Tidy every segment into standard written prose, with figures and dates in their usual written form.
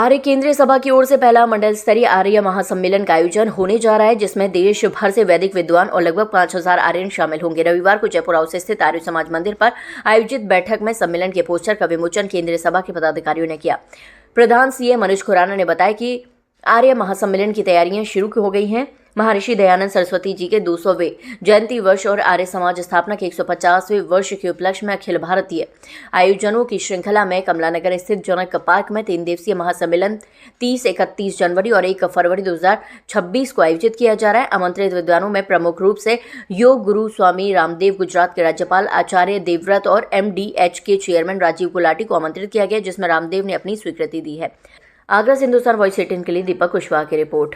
आर्य केंद्रीय सभा की ओर से पहला मंडल स्तरीय आर्य महासम्मेलन का आयोजन होने जा रहा है, जिसमें देश भर से वैदिक विद्वान और लगभग 5000 आर्यन शामिल होंगे। रविवार को जयपुर हाउस स्थित आर्य समाज मंदिर पर आयोजित बैठक में सम्मेलन के पोस्टर का विमोचन केंद्रीय सभा के पदाधिकारियों ने किया। प्रधान सीए मनोज खुराना ने बताया कि आर्य महासम्मेलन की तैयारियां शुरू हो गई हैं। महर्षि दयानंद सरस्वती जी के 200वें जयंती वर्ष और आर्य समाज स्थापना के 150वें वर्ष के उपलक्ष्य में अखिल भारतीय आयोजनों की श्रृंखला में कमलानगर स्थित जनक पार्क में 3 दिवसीय महासम्मेलन 30-31 जनवरी और 1 फरवरी 2026 को आयोजित किया जा रहा है। आमंत्रित विद्वानों में प्रमुख रूप से योग गुरु स्वामी रामदेव, गुजरात के राज्यपाल आचार्य देवव्रत और MDH के चेयरमैन राजीव गुलाटी को आमंत्रित किया गया, जिसमें रामदेव ने अपनी स्वीकृति दी है। आगरा से हिंदुस्तान वॉइस 18 के लिए दीपक कुशवाहा की रिपोर्ट।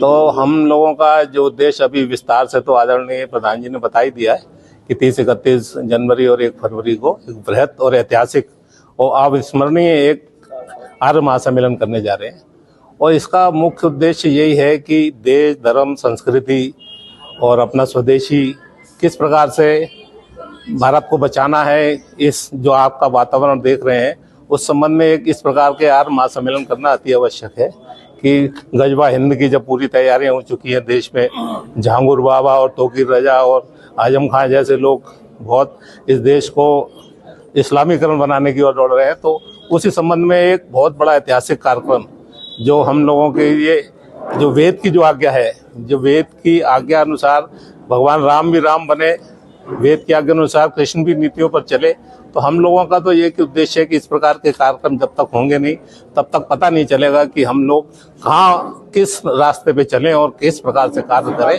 तो हम लोगों का जो उद्देश्य अभी विस्तार से तो आदरणीय प्रधान जी ने बता ही दिया है कि 30-31 जनवरी और 1 फरवरी को एक बृहत और ऐतिहासिक और अविस्मरणीय एक आर्य महासम्मेलन करने जा रहे हैं। और इसका मुख्य उद्देश्य यही है कि देश, धर्म, संस्कृति और अपना स्वदेशी किस प्रकार से भारत को बचाना है, इस जो आपका वातावरण देख रहे हैं उस संबंध में एक इस प्रकार के आर्य महासम्मेलन करना अति आवश्यक है कि गजवा हिंद की जब पूरी तैयारियां हो चुकी हैं देश में, जहांगीर बाबा और तोकीर रजा और आजम खान जैसे लोग बहुत इस देश को इस्लामीकरण बनाने की ओर दौड़ रहे हैं, तो उसी संबंध में एक बहुत बड़ा ऐतिहासिक कार्यक्रम जो हम लोगों के लिए जो वेद की जो आज्ञा है, जो वेद की आज्ञा अनुसार भगवान राम भी राम बने, वेद की आज्ञा अनुसार कृष्ण भी नीतियों पर चले, तो हम लोगों का तो ये उद्देश्य है कि इस प्रकार के कार्यक्रम जब तक होंगे नहीं तब तक पता नहीं चलेगा कि हम लोग कहाँ किस रास्ते पे चलें और किस प्रकार से कार्य करें।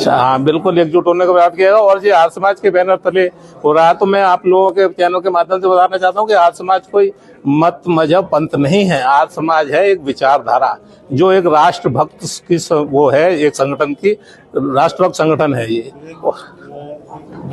हाँ, बिल्कुल एकजुट होने का प्रयास किया और ये आर्य समाज के बैनर तले हो रहा है। तो मैं आप लोगों के चैनल के माध्यम से बताना चाहता हूँ कि आर्य समाज कोई मत, मजहब, पंथ नहीं है। आर्य समाज है एक विचारधारा जो एक राष्ट्रभक्त की वो है, एक संगठन की राष्ट्रभक्त संगठन है ये।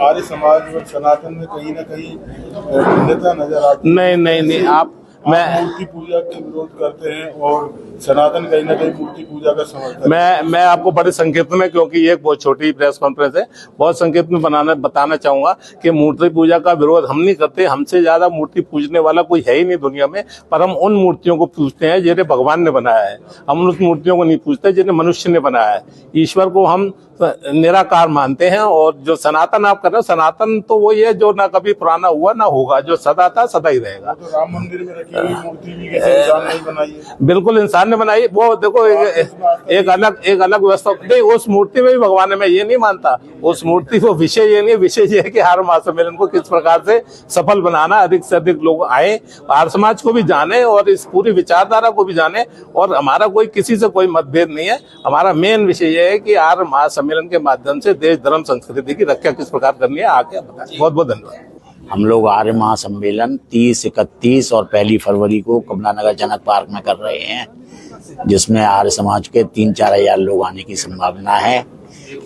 आर्य समाज और सनातन में कहीं ना कहीं भिन्नता नजर आती है। नहीं आप मूर्ति पूजा के विरोध करते हैं और सनातन कहीं ना कहीं मूर्ति पूजा का समर्थन। मैं आपको बड़े संक्षिप्त में, क्योंकि ये एक बहुत छोटी प्रेस कॉन्फ्रेंस है, बहुत संक्षिप्त में बताना चाहूंगा कि मूर्ति पूजा का विरोध हम नहीं करते। हमसे ज्यादा मूर्ति पूजने वाला कोई है ही नहीं दुनिया में, पर हम उन मूर्तियों को पूजते हैं जिन्हें भगवान ने बनाया है। हम उन मूर्तियों को नहीं पूजते जिन्हें मनुष्य ने बनाया है। ईश्वर को हम निराकार मानते हैं। और जो सनातन आप कर रहे हो, सनातन तो वही है जो ना कभी पुराना हुआ ना होगा, जो सदा था सदा ही रहेगा। तो राम मंदिर में रखी हुई मूर्ति भी किसी इंसान ने बनाई है? बिल्कुल इंसान ने बनाई। वो देखो एक अलग व्यवस्था नहीं, उस मूर्ति में भी भगवान है, मैं ये नहीं मानता। उस मूर्ति को विषय ये नहीं, विषय ये है कि आर्य महासम्मेलन को किस प्रकार से सफल बनाना, अधिक से अधिक लोग आए, आर्य समाज को भी जाने और इस पूरी विचारधारा को भी जाने। और हमारा कोई किसी से कोई मतभेद नहीं है। हमारा मेन विषय ये है कि आर्य महासम्मेलन के माध्यम से देश, धर्म, संस्कृति की रक्षा किस प्रकार करनी है, आगे बताएं। बहुत बहुत धन्यवाद। हम लोग आर्य महासम्मेलन 30-31 और 1 फरवरी को कमलानगर जनक पार्क में कर रहे हैं, जिसमें आर्य समाज के 3-4 हजार लोग आने की संभावना है।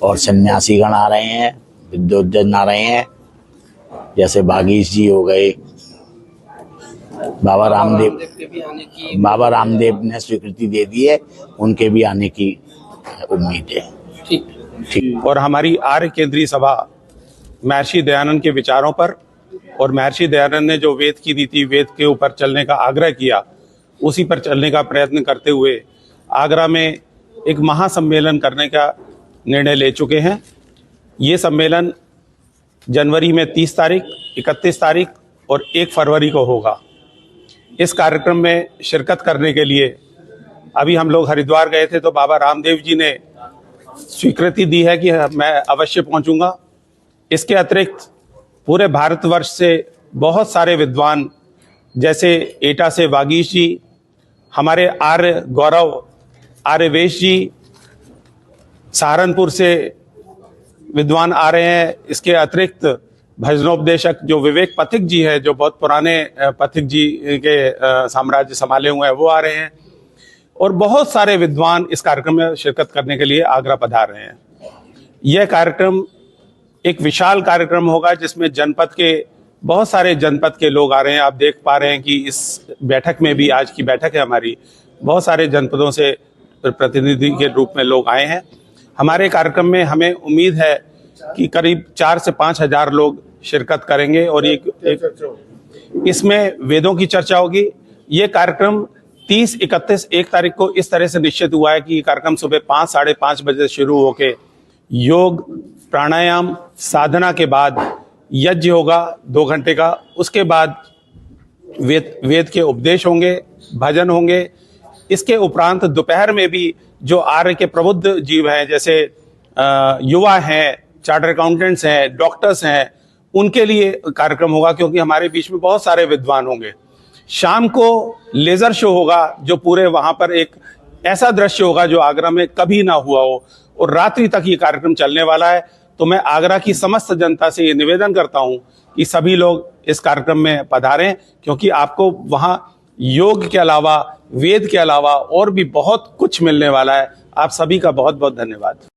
और सन्यासीगण आ रहे हैं, विद्वजन आ रहे हैं, जैसे बागीश जी हो गए, बाबा रामदेव ने स्वीकृति दे दी है, उनके भी आने की उम्मीद है। ठीक। और हमारी आर्य केंद्रीय सभा महर्षि दयानंद के विचारों पर, और महर्षि दयानंद ने जो वेद की नीति, वेद के ऊपर चलने का आग्रह किया, उसी पर चलने का प्रयत्न करते हुए आगरा में एक महासम्मेलन करने का निर्णय ले चुके हैं। ये सम्मेलन जनवरी में 30 तारीख, 31 तारीख और 1 फरवरी को होगा। इस कार्यक्रम में शिरकत करने के लिए अभी हम लोग हरिद्वार गए थे, तो बाबा रामदेव जी ने स्वीकृति दी है कि मैं अवश्य पहुंचूंगा। इसके अतिरिक्त पूरे भारतवर्ष से बहुत सारे विद्वान, जैसे एटा से वागीश जी, हमारे आर्य गौरव आर्यवेश जी, सहारनपुर से विद्वान आ रहे हैं। इसके अतिरिक्त भजनोपदेशक जो विवेक पथिक जी है, जो बहुत पुराने पथिक जी के साम्राज्य संभाले हुए हैं, वो आ रहे हैं। और बहुत सारे विद्वान इस कार्यक्रम में शिरकत करने के लिए आगरा पधार रहे हैं। यह कार्यक्रम एक विशाल कार्यक्रम होगा, जिसमें जनपद के बहुत सारे जनपद के लोग आ रहे हैं। आप देख पा रहे हैं कि इस बैठक में भी, आज की बैठक है हमारी, बहुत सारे जनपदों से प्रतिनिधि के रूप में लोग आए हैं। हमारे कार्यक्रम में हमें उम्मीद है कि करीब 4 से 5 हजार लोग शिरकत करेंगे। और इसमें वेदों की चर्चा होगी, ये कार्यक्रम 30, 31, 1 तारीख को इस तरह से निश्चित हुआ है कि ये कार्यक्रम सुबह 5, साढ़े 5 बजे से शुरू होके योग, प्राणायाम, साधना के बाद यज्ञ होगा 2 घंटे का। उसके बाद वेद के उपदेश होंगे, भजन होंगे। इसके उपरांत दोपहर में भी जो आर्य के प्रबुद्ध जीव हैं, जैसे युवा हैं, चार्टर्ड अकाउंटेंट्स हैं, डॉक्टर्स हैं, उनके लिए कार्यक्रम होगा, क्योंकि हमारे बीच में बहुत सारे विद्वान होंगे। शाम को लेजर शो होगा, जो पूरे वहां पर एक ऐसा दृश्य होगा जो आगरा में कभी ना हुआ हो, और रात्रि तक ये कार्यक्रम चलने वाला है। तो मैं आगरा की समस्त जनता से ये निवेदन करता हूं कि सभी लोग इस कार्यक्रम में पधारें, क्योंकि आपको वहां योग के अलावा, वेद के अलावा और भी बहुत कुछ मिलने वाला है। आप सभी का बहुत बहुत धन्यवाद।